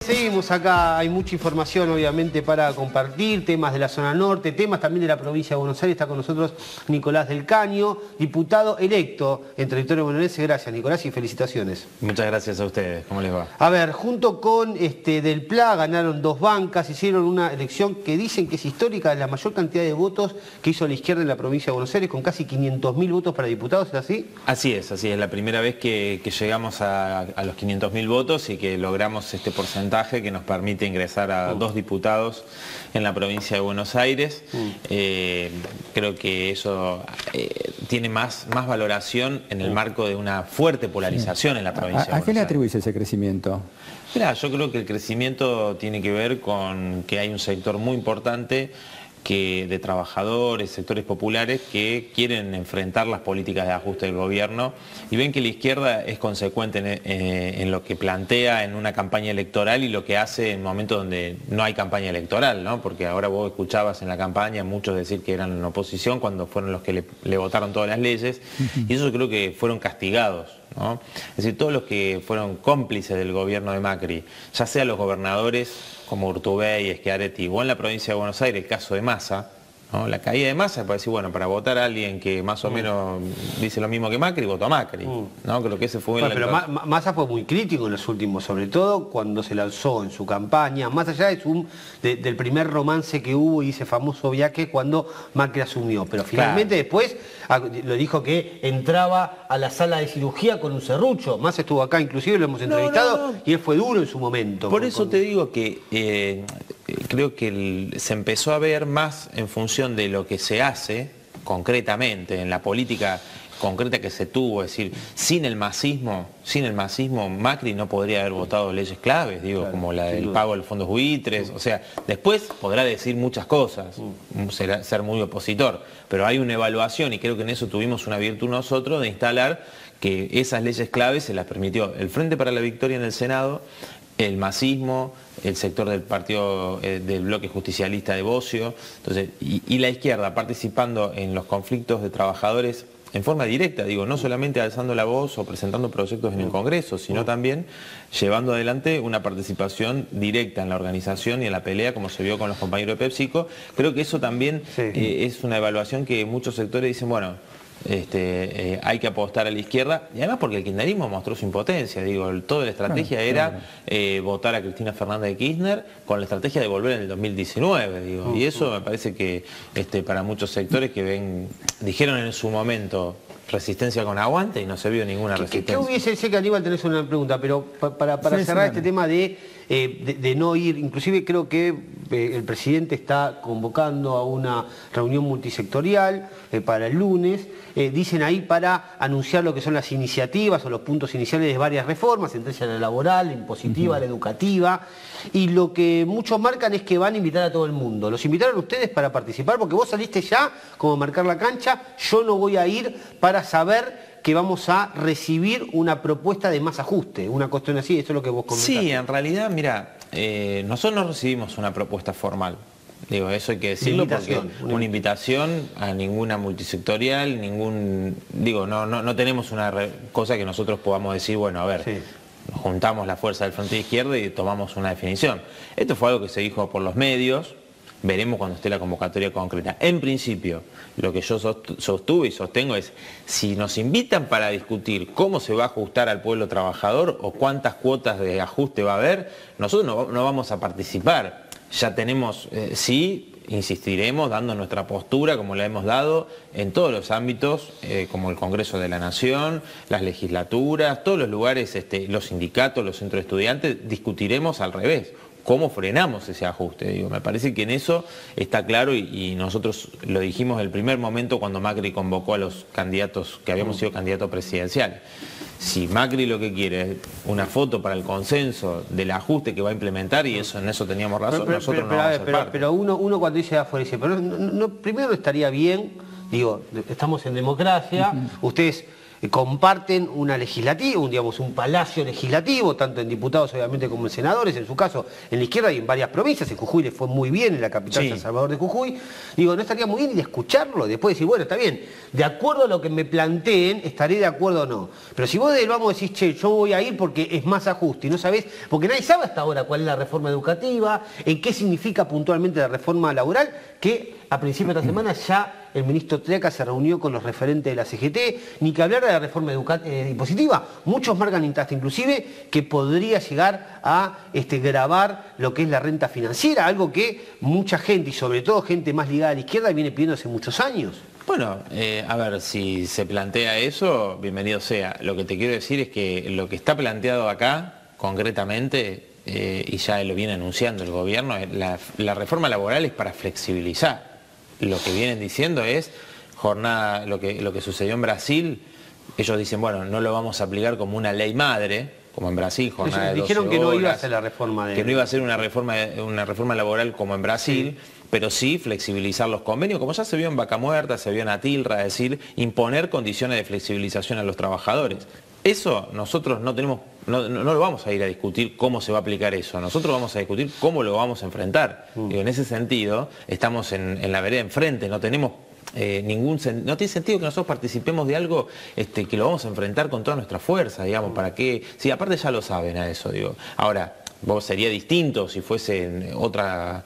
Seguimos acá, hay mucha información obviamente para compartir, temas de la zona norte, temas también de la provincia de Buenos Aires. Está con nosotros Nicolás del Caño, diputado electo en territorio bonaerense. Gracias, Nicolás, y felicitaciones. Muchas gracias a ustedes, ¿cómo les va? A ver, junto con Del Pla ganaron 2 bancas, hicieron una elección que dicen que es histórica, la mayor cantidad de votos que hizo la izquierda en la provincia de Buenos Aires, con casi 500.000 votos para diputados, ¿es así? Así es, la primera vez que llegamos a los 500.000 votos y que logramos este porcentaje que nos permite ingresar a 2 diputados en la provincia de Buenos Aires. Creo que eso tiene más valoración en el marco de una fuerte polarización en la provincia de Buenos Aires. ¿A qué le atribuís ese crecimiento? Mirá, yo creo que el crecimiento tiene que ver con que hay un sector muy importante de trabajadores, sectores populares que quieren enfrentar las políticas de ajuste del gobierno y ven que la izquierda es consecuente en lo que plantea en una campaña electoral y lo que hace en momentos donde no hay campaña electoral, ¿no? Porque ahora vos escuchabas en la campaña muchos decir que eran en oposición cuando fueron los que le votaron todas las leyes y eso creo que fueron castigados, ¿no? Es decir, todos los que fueron cómplices del gobierno de Macri, ya sea los gobernadores como Urtubey, Schiaretti, o en la provincia de Buenos Aires, el caso de Massa, ¿no? La caída de Massa para decir, bueno, para votar a alguien que más o menos dice lo mismo que Macri, votó a Macri, ¿no? Creo que ese fue pero Massa fue muy crítico en los últimos, sobre todo cuando se lanzó en su campaña, más allá del primer romance que hubo y ese famoso viaje cuando Macri asumió, pero finalmente después lo dijo que entraba a la sala de cirugía con un serrucho. Massa estuvo acá, inclusive lo hemos entrevistado, y él fue duro en su momento. Por eso te digo que creo que se empezó a ver más en función de lo que se hace concretamente en la política concreta que se tuvo, es decir, sin el masismo Macri no podría haber votado leyes claves, digo, claro, como la del pago de los fondos buitres, o sea, después podrá decir muchas cosas, ser muy opositor, pero hay una evaluación y creo que en eso tuvimos una virtud nosotros de instalar que esas leyes claves se las permitió el Frente para la Victoria en el Senado, el masismo, el sector del partido del bloque justicialista de Bocio, entonces, y la izquierda participando en los conflictos de trabajadores en forma directa, digo, no solamente alzando la voz o presentando proyectos en el Congreso, sino también llevando adelante una participación directa en la organización y en la pelea, como se vio con los compañeros de PepsiCo. Creo que eso también es una evaluación que muchos sectores dicen, bueno, hay que apostar a la izquierda, y además porque el kirchnerismo mostró su impotencia, digo, toda la estrategia era votar a Cristina Fernández de Kirchner con la estrategia de volver en el 2019, digo, y eso me parece que para muchos sectores que dijeron en su momento resistencia con aguante y no se vio ninguna resistencia. ¿Qué hubiese, sé que Aníbal tenés una pregunta, pero para cerrar este tema de no ir, inclusive creo que el presidente está convocando a una reunión multisectorial para el lunes, dicen ahí para anunciar lo que son las iniciativas o los puntos iniciales de varias reformas, entre ellas la laboral, la impositiva, la educativa, y lo que muchos marcan es que van a invitar a todo el mundo. ¿Los invitaron ustedes para participar? Porque vos saliste ya como marcar la cancha, yo no voy a ir para saber que vamos a recibir una propuesta de más ajuste, una cuestión así, eso es lo que vos comentaste. Sí, en realidad, mira, nosotros no recibimos una propuesta formal. Digo, eso hay que decirlo porque una invitación a ninguna multisectorial, no tenemos una cosa que nosotros podamos decir, bueno, a ver, juntamos la fuerza del Frente de Izquierda y tomamos una definición. Esto fue algo que se dijo por los medios, veremos cuando esté la convocatoria concreta. En principio, lo que yo sostuve y sostengo es, si nos invitan para discutir cómo se va a ajustar al pueblo trabajador o cuántas cuotas de ajuste va a haber, nosotros no vamos a participar. Ya tenemos, insistiremos dando nuestra postura como la hemos dado en todos los ámbitos, como el Congreso de la Nación, las legislaturas, todos los lugares, los sindicatos, los centros de estudiantes, discutiremos al revés. ¿Cómo frenamos ese ajuste? Digo, me parece que en eso está claro y nosotros lo dijimos el primer momento cuando Macri convocó a los candidatos que habíamos sido candidatos presidenciales. Si Macri lo que quiere es una foto para el consenso del ajuste que va a implementar, y en eso teníamos razón, nosotros no vamos a ser parte. Pero uno cuando dice afuera dice, pero primero no estaría bien, digo, estamos en democracia, ustedes comparten una legislativa, un palacio legislativo, tanto en diputados obviamente como en senadores, en su caso en la izquierda y en varias provincias, en Jujuy le fue muy bien, en la capital San Salvador de Jujuy. Digo, ¿no estaría muy bien ir a escucharlo? Después decir, bueno, está bien, de acuerdo a lo que me planteen, estaré de acuerdo o no. Pero si vos del vamos decís, che, yo voy a ir porque es más ajuste y no sabés, porque nadie sabe hasta ahora cuál es la reforma educativa, en qué significa puntualmente la reforma laboral, que a principios de esta semana ya el ministro Triaca se reunió con los referentes de la CGT, ni que hablar de la reforma impositiva. Muchos marcan hasta inclusive que podría llegar a gravar lo que es la renta financiera, algo que mucha gente, y sobre todo gente más ligada a la izquierda, viene pidiendo hace muchos años. Bueno, a ver, si se plantea eso, bienvenido sea. Lo que te quiero decir es que lo que está planteado acá, concretamente, y ya lo viene anunciando el gobierno, la reforma laboral es para flexibilizar. Lo que vienen diciendo es jornada, lo que sucedió en Brasil, ellos dicen, bueno, no lo vamos a aplicar como una ley madre, como en Brasil, jornada de 12 dijeron que horas, no iba a ser la reforma que no iba a ser una reforma laboral como en Brasil, pero sí flexibilizar los convenios, como ya se vio en Vaca Muerta, se vio en Atilra, es decir, imponer condiciones de flexibilización a los trabajadores. Eso nosotros no lo vamos a ir a discutir cómo se va a aplicar eso, nosotros vamos a discutir cómo lo vamos a enfrentar. Y en ese sentido, estamos en la vereda enfrente, no tenemos no tiene sentido que nosotros participemos de algo que lo vamos a enfrentar con toda nuestra fuerza, digamos, para que, sí, aparte ya lo saben a eso, digo. Ahora, sería distinto si fuese otra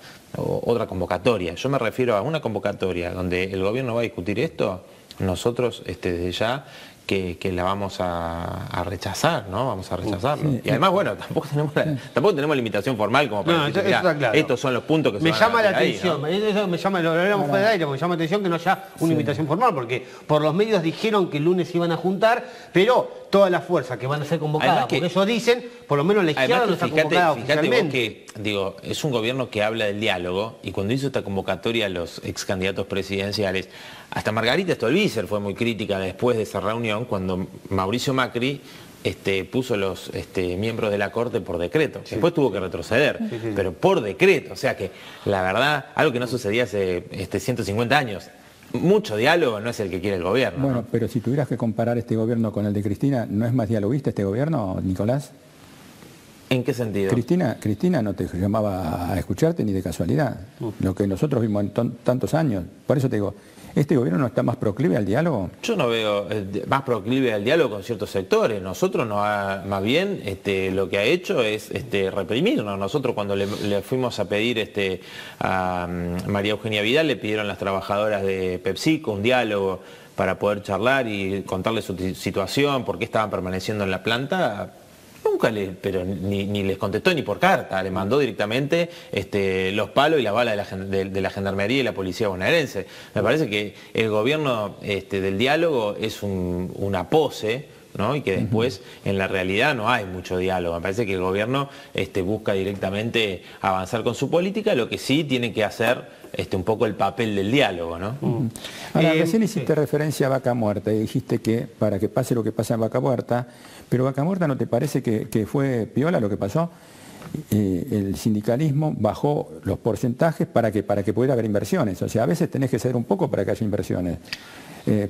convocatoria. Yo me refiero a una convocatoria donde el gobierno va a discutir esto, nosotros desde ya que la vamos a rechazar, ¿no? Vamos a rechazarlo. Sí, y además, bueno, tampoco tenemos limitación formal como para decir, claro, estos son los puntos que se van a llama la atención, ahí, ¿no? Eso me llama, lo hablamos fuera de aire, me llama la atención que no haya una invitación formal, porque por los medios dijeron que el lunes iban a juntar, pero toda la fuerza que van a ser convocadas, porque ellos dicen, por lo menos la izquierda no está convocada oficialmente. Fíjate vos que, digo, es un gobierno que habla del diálogo, y cuando hizo esta convocatoria a los ex candidatos presidenciales, hasta Margarita Stolbizer fue muy crítica después de esa reunión, cuando Mauricio Macri puso los miembros de la Corte por decreto. Sí. Después tuvo que retroceder, pero por decreto. O sea que, la verdad, algo que no sucedía hace 150 años. Mucho diálogo no es el que quiere el gobierno. Bueno, ¿no? Pero si tuvieras que comparar este gobierno con el de Cristina, ¿no es más dialoguista este gobierno, Nicolás? ¿En qué sentido? Cristina no te llamaba a escucharte ni de casualidad. Lo que nosotros vimos en tantos años. Por eso te digo, ¿este gobierno no está más proclive al diálogo? Yo no veo más proclive al diálogo con ciertos sectores. Nosotros más bien lo que ha hecho es reprimirnos. Nosotros cuando le fuimos a pedir a María Eugenia Vidal, le pidieron las trabajadoras de PepsiCo un diálogo para poder charlar y contarle su situación, por qué estaban permaneciendo en la planta. Nunca ni les contestó ni por carta, le mandó directamente los palos y la bala de la Gendarmería y la Policía bonaerense. Me parece que el gobierno del diálogo es una pose, ¿no? Y que después en la realidad no hay mucho diálogo. Me parece que el gobierno busca directamente avanzar con su política, lo que sí tiene que hacer un poco el papel del diálogo, ¿no? Ahora, recién hiciste referencia a Vaca Muerta y dijiste que para que pase lo que pasa en Vaca Muerta, pero Vaca Muerta, ¿no te parece que fue piola lo que pasó? El sindicalismo bajó los porcentajes para que pudiera haber inversiones. O sea, a veces tenés que ceder un poco para que haya inversiones.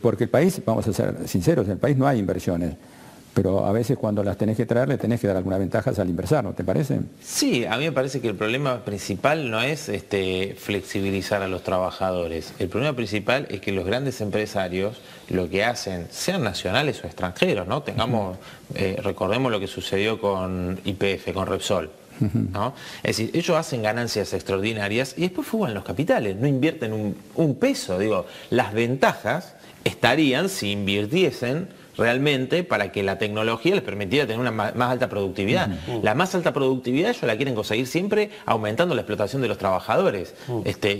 Porque el país, vamos a ser sinceros, en el país no hay inversiones. Pero a veces cuando las tenés que traer, le tenés que dar algunas ventajas al inversor, ¿no te parece? Sí, a mí me parece que el problema principal no es flexibilizar a los trabajadores. El problema principal es que los grandes empresarios lo que hacen, sean nacionales o extranjeros, ¿no? Recordemos lo que sucedió con YPF, con Repsol, ¿no? Es decir, ellos hacen ganancias extraordinarias y después fugan los capitales, no invierten un peso. Digo, las ventajas estarían si invirtiesen realmente para que la tecnología les permitiera tener una más alta productividad. La más alta productividad ellos la quieren conseguir siempre aumentando la explotación de los trabajadores.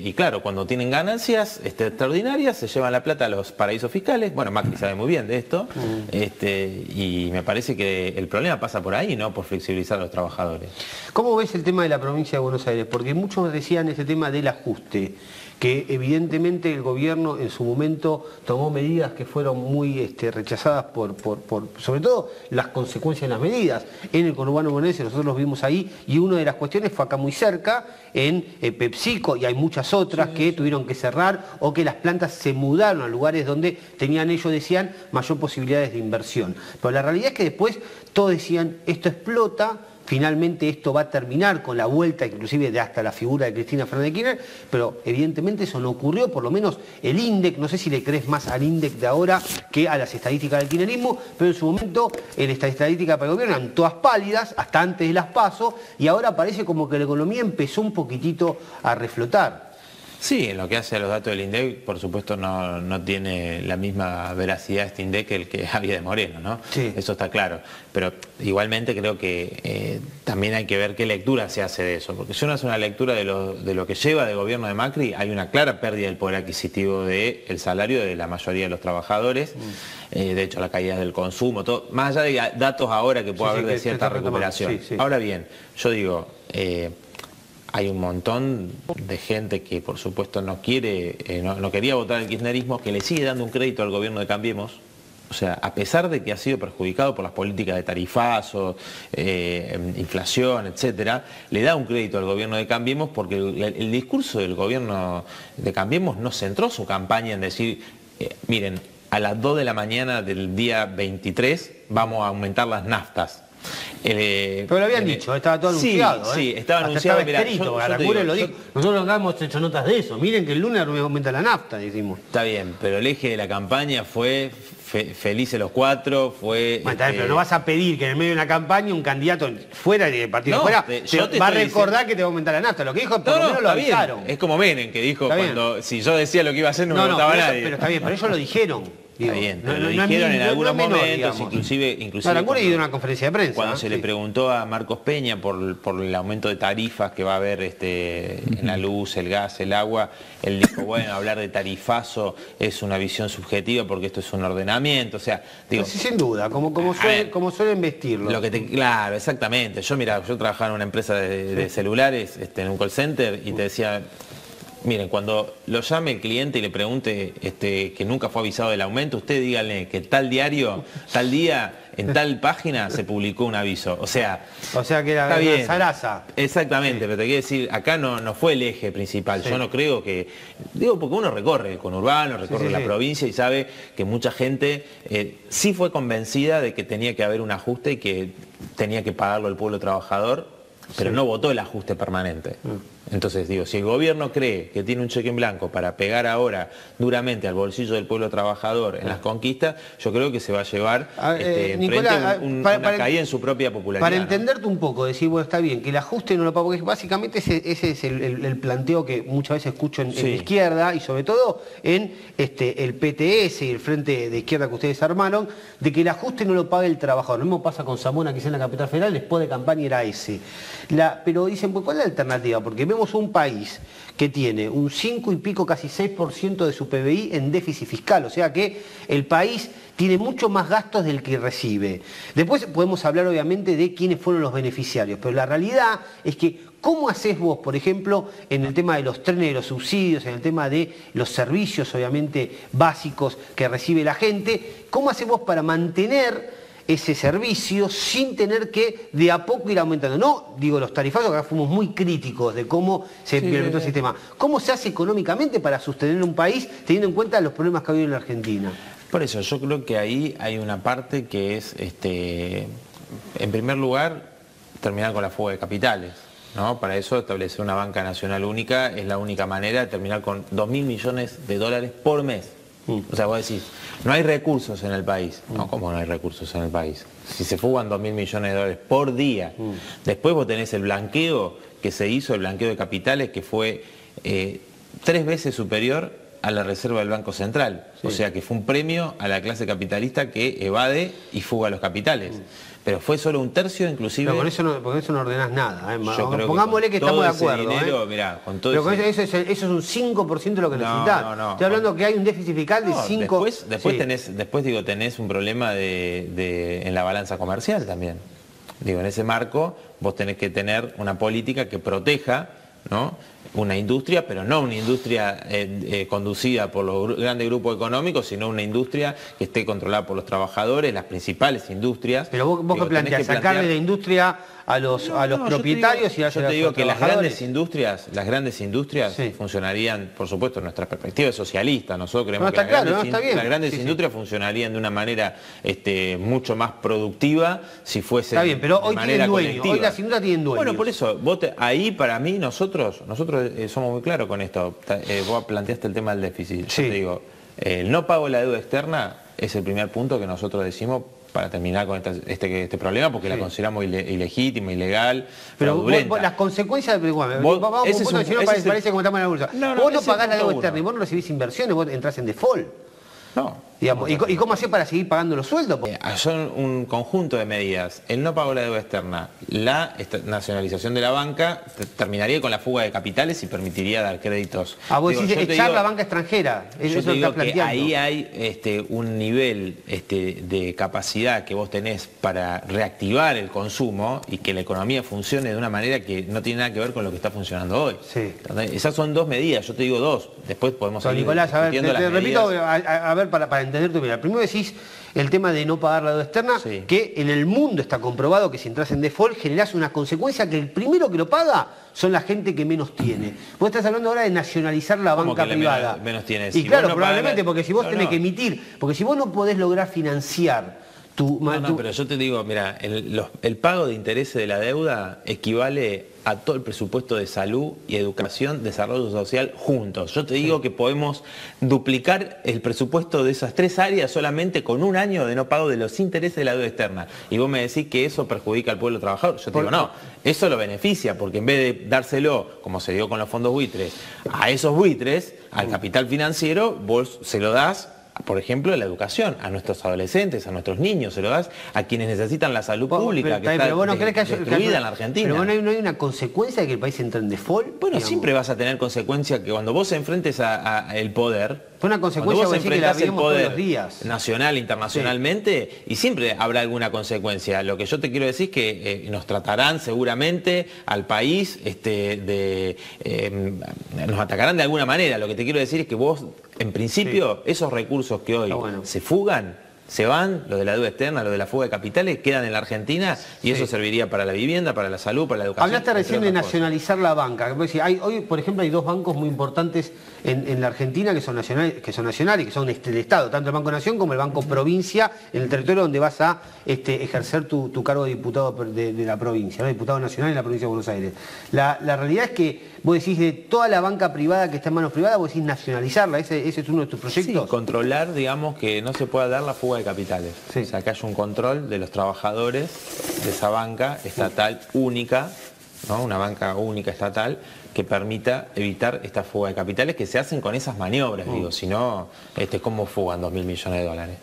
Y claro, cuando tienen ganancias extraordinarias se llevan la plata a los paraísos fiscales. Bueno, Macri sabe muy bien de esto. Y me parece que el problema pasa por ahí, no por flexibilizar a los trabajadores. ¿Cómo ves el tema de la provincia de Buenos Aires? Porque muchos decían ese tema del ajuste, que evidentemente el gobierno en su momento tomó tomó medidas que fueron muy rechazadas sobre todo las consecuencias de las medidas. En el conurbano bonaerense nosotros los vimos ahí y una de las cuestiones fue acá muy cerca, en PepsiCo, y hay muchas otras que tuvieron que cerrar o que las plantas se mudaron a lugares donde tenían, ellos decían, mayor posibilidades de inversión. Pero la realidad es que después todos decían, esto explota. Finalmente esto va a terminar con la vuelta inclusive de hasta la figura de Cristina Fernández de Kirchner, pero evidentemente eso no ocurrió, por lo menos el INDEC, no sé si le crees más al INDEC de ahora que a las estadísticas del kirchnerismo, pero en su momento estas estadísticas para el gobierno eran todas pálidas, hasta antes de las PASO, y ahora parece como que la economía empezó un poquitito a reflotar. Sí, en lo que hace a los datos del INDEC, por supuesto no tiene la misma veracidad este INDEC que el que había de Moreno, ¿no? Sí. Eso está claro. Pero igualmente creo que también hay que ver qué lectura se hace de eso. Porque si uno hace una lectura de lo que lleva del gobierno de Macri, hay una clara pérdida del poder adquisitivo del salario de la mayoría de los trabajadores. De hecho, la caída del consumo, todo, más allá de datos ahora que pueda haber de cierta recuperación. Ahora bien, yo digo... hay un montón de gente que por supuesto no quería votar el kirchnerismo, que le sigue dando un crédito al gobierno de Cambiemos. O sea, a pesar de que ha sido perjudicado por las políticas de tarifazo, inflación, etcétera, le da un crédito al gobierno de Cambiemos porque el discurso del gobierno de Cambiemos no centró su campaña en decir, miren, a las 2 de la mañana del día 23 vamos a aumentar las naftas. Pero lo habían dicho, estaba todo anunciado. Sí, estaba anunciado. Estaba escrito, lo dijo. Nosotros no hemos hecho notas de eso. Miren que el lunes aumenta la nafta, decimos. Está bien, pero el eje de la campaña fue felices los cuatro, fue... Bueno, pero no vas a pedir que en el medio de una campaña un candidato fuera del partido fuera va a recordar que te va a aumentar la nafta. Lo que dijo por lo menos lo avisaron. Es como Menem, que dijo si yo decía lo que iba a hacer no me votaba nadie. Pero está bien, pero ellos lo dijeron. Está bien, pero lo dijeron en algunos momentos, inclusive Aranguren dio una conferencia de prensa. Cuando se le preguntó a Marcos Peña por el aumento de tarifas que va a haber en la luz, el gas, el agua, él dijo, bueno, hablar de tarifazo es una visión subjetiva porque esto es un ordenamiento, o sea, digo... Sí, sin duda, como suelen vestirlo. Claro, exactamente. Yo trabajaba en una empresa de celulares, en un call center, y te decía... Miren, cuando lo llame el cliente y le pregunte que nunca fue avisado del aumento, usted dígale que tal diario, tal día, en tal página se publicó un aviso. O sea que era una zaraza. Exactamente, pero te quiero decir, acá no fue el eje principal. Yo no creo que... Digo, porque uno recorre el conurbano, recorre la provincia y sabe que mucha gente sí fue convencida de que tenía que haber un ajuste y que tenía que pagarlo el pueblo trabajador, pero no votó el ajuste permanente. Entonces digo, si el gobierno cree que tiene un cheque en blanco para pegar ahora duramente al bolsillo del pueblo trabajador en las conquistas, yo creo que se va a llevar Nicolás, una caída en su propia popularidad. Para entenderte un poco, decir, bueno, está bien, que el ajuste no lo paga, porque básicamente ese es el planteo que muchas veces escucho en la izquierda y sobre todo en el PTS y el Frente de Izquierda que ustedes armaron, de que el ajuste no lo paga el trabajador. Lo mismo pasa con Zamora, que es en la capital federal, después de campaña era ese. Pero dicen, pues, ¿cuál es la alternativa? Porque vemos un país que tiene un 5 y pico, casi 6% de su PBI en déficit fiscal, o sea que el país tiene mucho más gastos del que recibe. Después podemos hablar obviamente de quiénes fueron los beneficiarios, pero la realidad es que ¿cómo haces vos, por ejemplo, en el tema de los trenes, de los subsidios, en el tema de los servicios obviamente básicos que recibe la gente, cómo haces vos para mantener ese servicio sin tener que de a poco ir aumentando? No digo los tarifazos, que acá fuimos muy críticos de cómo se implementó el sistema. ¿Cómo se hace económicamente para sostener un país teniendo en cuenta los problemas que ha habido en la Argentina? Por eso, yo creo que ahí hay una parte que es, en primer lugar, terminar con la fuga de capitales, ¿no? Para eso establecer una banca nacional única es la única manera de terminar con 2.000 millones de dólares por mes. O sea, vos decís, no hay recursos en el país. No, ¿cómo no hay recursos en el país? Si se fugan 2.000 millones de dólares por día. Después vos tenés el blanqueo que se hizo, el blanqueo de capitales, que fue 3 veces superior a la reserva del Banco Central. O sea, que fue un premio a la clase capitalista que evade y fuga los capitales. Pero fue solo un tercio, inclusive... Pero con eso no ordenás nada. Pongámosle que estamos de acuerdo. Dinero, mirá, con todo pero con eso es un 5% de lo que necesitás. Estoy hablando que hay un déficit fiscal de 5... Después tenés un problema en la balanza comercial también. Digo, en ese marco vos tenés que tener una política que proteja ¿no? Una industria, pero no una industria conducida por los grandes grupos económicos, sino una industria que esté controlada por los trabajadores, las principales industrias. Pero vos qué planteás, sacarle la industria a los propietarios y a los trabajadores. Yo te digo que las grandes industrias sí. funcionarían, por supuesto, nuestra perspectiva es socialista. Nosotros creemos que las grandes industrias funcionarían de una manera mucho más productiva si fuese está bien, pero de hoy manera colectiva. Hoy las industrias tienen dueños. Bueno, por eso, ahí para mí nosotros somos muy claros con esto. Vos planteaste el tema del déficit. Sí. Yo te digo, el no pago de la deuda externa es el primer punto que nosotros decimos para terminar con este problema, porque sí. la consideramos ilegítima, ilegal, pero fraudulenta. Las consecuencias, parece como estamos en la bolsa. Vos no pagás la deuda externa y vos no recibís inversiones, vos entrás en default. No. Digamos, ¿y cómo hacés para seguir pagando los sueldos? Son un conjunto de medidas. El no pago de la deuda externa, la nacionalización de la banca, terminaría con la fuga de capitales y permitiría dar créditos. Vos decís echar la banca extranjera. Yo te digo que ahí hay un nivel de capacidad que vos tenés para reactivar el consumo y que la economía funcione de una manera que no tiene nada que ver con lo que está funcionando hoy. Sí. Esas son dos medidas, yo te digo dos. Después podemos seguir Nicolás, a ver, te repito, a ver, para entender tu vida. Primero decís el tema de no pagar la deuda externa, sí. que en el mundo está comprobado que si entras en default generás una consecuencia que el primero que lo paga son la gente que menos tiene. Vos estás hablando ahora de nacionalizar la banca privada. Menos tiene. Y si claro, no probablemente, porque si vos tenés que emitir, porque si vos no podés lograr financiar pero yo te digo, mira, el pago de intereses de la deuda equivale a todo el presupuesto de salud y educación, desarrollo social juntos. Yo te digo que podemos duplicar el presupuesto de esas tres áreas solamente con un año de no pago de los intereses de la deuda externa. Y vos me decís que eso perjudica al pueblo trabajador. Yo te digo, no, eso lo beneficia, porque en vez de dárselo, como se dio con los fondos buitres, a esos buitres, al capital financiero, vos se lo das, por ejemplo, la educación, a nuestros adolescentes, a nuestros niños, se lo das a quienes necesitan la salud pública, que está destruida en la Argentina. Pero no hay una consecuencia de que el país entre en default. Bueno, digamos. Siempre vas a tener consecuencia que cuando vos enfrentes el poder, fue una consecuencia vos enfrentás el poder todos los días. Nacional, internacionalmente, sí. Y siempre habrá alguna consecuencia. Lo que yo te quiero decir es que nos tratarán seguramente al país, nos atacarán de alguna manera. Lo que te quiero decir es que vos, en principio, sí. esos recursos que hoy se fugan, se van, lo de la deuda externa, lo de la fuga de capitales, quedan en la Argentina y sí. eso serviría para la vivienda, para la salud, para la educación. Hablaste recién de nacionalizar la banca. Hoy, por ejemplo, hay dos bancos muy importantes en la Argentina que son nacionales, que son del Estado, tanto el Banco Nación como el Banco Provincia, en el territorio donde vas a ejercer tu cargo de diputado de la provincia, ¿no? Diputado nacional en la provincia de Buenos Aires. La realidad es que vos decís de toda la banca privada que está en manos privadas, vos decís nacionalizarla, ese es uno de tus proyectos. Sí, controlar, digamos, que no se pueda dar la fuga de capitales. Sí. O sea, que haya un control de los trabajadores de esa banca estatal única, ¿no? Una banca única estatal que permita evitar esta fuga de capitales que se hacen con esas maniobras, digo, si no, ¿cómo fugan 2.000 millones de dólares?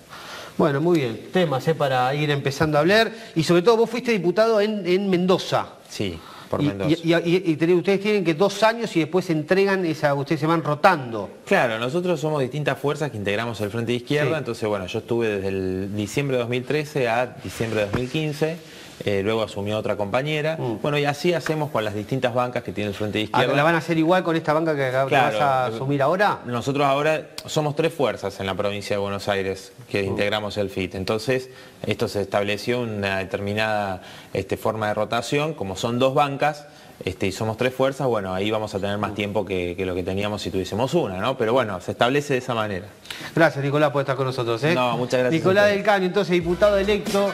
Bueno, muy bien, temas para ir empezando a hablar, y sobre todo vos fuiste diputado en Mendoza. Sí. Por Mendoza. Y ustedes tienen que 2 años y después se entregan ustedes se van rotando. Claro, nosotros somos distintas fuerzas que integramos el Frente de Izquierda, sí. Entonces bueno, yo estuve desde el diciembre de 2013 a diciembre de 2015. Luego asumió otra compañera. Bueno, y así hacemos con las distintas bancas que tiene el Frente de Izquierda. ¿La van a hacer igual con esta banca que vas a asumir ahora? Nosotros ahora somos 3 fuerzas en la provincia de Buenos Aires que integramos el FIT. Entonces, esto se estableció una determinada forma de rotación. Como son 2 bancas y somos 3 fuerzas, bueno, ahí vamos a tener más tiempo que lo que teníamos si tuviésemos una, ¿no? Pero bueno, se establece de esa manera. Gracias, Nicolás, por estar con nosotros. No, muchas gracias. Nicolás del Caño, entonces diputado electo